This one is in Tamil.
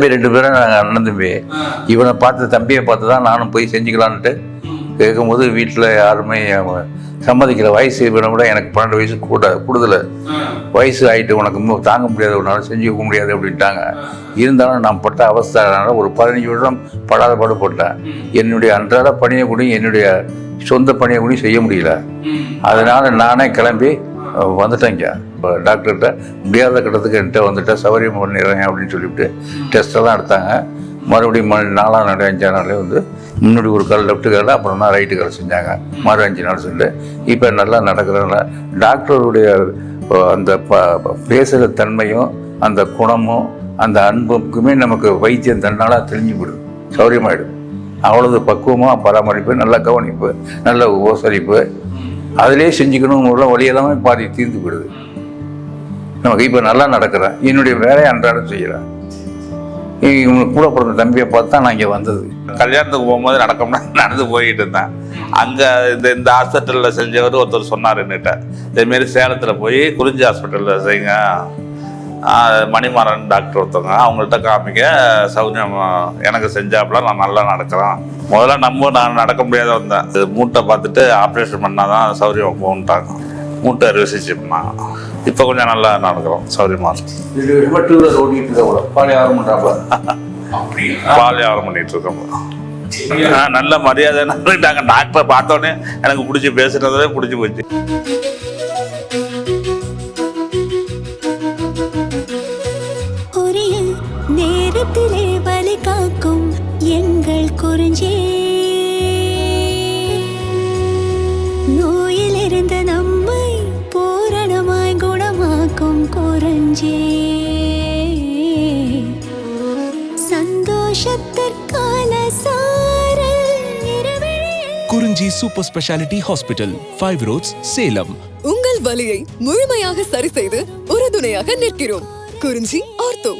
2 பேரும் நாங்கள் அண்ணன் தம்பி. இவனை பார்த்து தம்பியை பார்த்து தான் நானும் போய் செஞ்சுக்கலான்ட்டு கேட்கும்போது வீட்டில் யாருமே சம்மதிக்கல. வயசு இவனை விட எனக்கு 12 வயசு கூடுதல் வயசு ஆகிட்டு உனக்கு இன்னும் தாங்க முடியாது, உன்னால செஞ்சுக்க முடியாது அப்படின்ட்டாங்க. இருந்தாலும் நான் பட்ட அவஸ்தைனால ஒரு 15 வருடம் படாத பாடுபட்டேன். என்னுடைய அன்றாட பணியை கூட என்னுடைய சொந்த பணியை கூட செய்ய முடியல. அதனால் நானே கிளம்பி வந்துட்டேங்க. இப்போ டாக்டர்கிட்ட முடியாத கட்டத்துக்கு என்கிட்ட வந்துட்டேன், சௌகரியம் பண்ணிடுறேன் அப்படின்னு சொல்லிவிட்டு டெஸ்ட்டெல்லாம் எடுத்தாங்க. மறுபடியும் 4ஆம் நாள் 5ஆம் நாளே முன்னாடி ஒரு கால் லெஃப்ட்டு காலில் அப்புறம் தான் ரைட்டு கால் செஞ்சாங்க. 5 நாள் சொல்லிட்டு இப்போ நல்லா நடக்கிறதுனால டாக்டருடைய அந்த பேசுகிற தன்மையும் அந்த குணமும் அந்த அன்புக்குமே நமக்கு வைத்தியம் தன்னால தெளிஞ்சு விடுது, சௌகரியமாயிடும். அவ்வளவு பக்குவமாக பராமரிப்பு, நல்ல கவனிப்பு, நல்ல உபசரிப்பு, அதிலே செஞ்சுக்கணும் வழியெல்லாமே பாதி தீர்ந்து விடுது நமக்கு. இப்போ நல்லா நடக்கிறேன், என்னுடைய வேலையை அன்றாடம் செய்கிறேன். இவங்களுக்கு கூட பிறந்த தம்பியை பார்த்தா நான் இங்கே வந்தது. கல்யாணத்துக்கு போகும்போது நடந்து போயிட்டு இருந்தேன். அங்கே இந்த ஹாஸ்பிட்டலில் செஞ்சவர் ஒருத்தர் சொன்னார் என்னட்ட, இதேமாரி சேலத்தில் போய் குறிஞ்சி ஹாஸ்பிட்டலில் செய்யுங்க, மணிமாறன் டாக்டர் ஒருத்தவங்க, அவங்கள்ட்ட காமிக்க சௌரியம் எனக்கு செஞ்சாப்புல நான் நல்லா நடக்கிறேன். முதல்ல நான் நடக்க முடியாத வந்தேன். மூட்டை பார்த்துட்டு ஆப்ரேஷன் பண்ணால் தான் சௌரியம் போகுன்ட்டாங்க. மூட்டை அறுவை சிகிச்சை பண்ணாங்க. இப்போ கொஞ்சம் நல்லா நடக்கிறோம், சௌரியமாக. பால் வியாபாரம் பண்ணிட்டு இருக்கோம். நல்ல மரியாதை பண்ணிட்டாங்க. டாக்டரை பார்த்தோன்னே எனக்கு பிடிச்சி பேசுறதே பிடிச்சி போச்சு. நேரத்திலே வலி காக்கும் எங்கள் குறிஞ்சி, நோயிலிருந்து நம்மை பூரணமாய் குணமாக்கும் குறிஞ்சி, சந்தோஷத்திற்கான சாரல் Kurinji super speciality hospital, 5 roads, Salem. உங்கள் வலியை முழுமையாக சரி செய்து உறுதுணையாக நிற்கிறோம். குறிஞ்சி ஆர்த்தோ.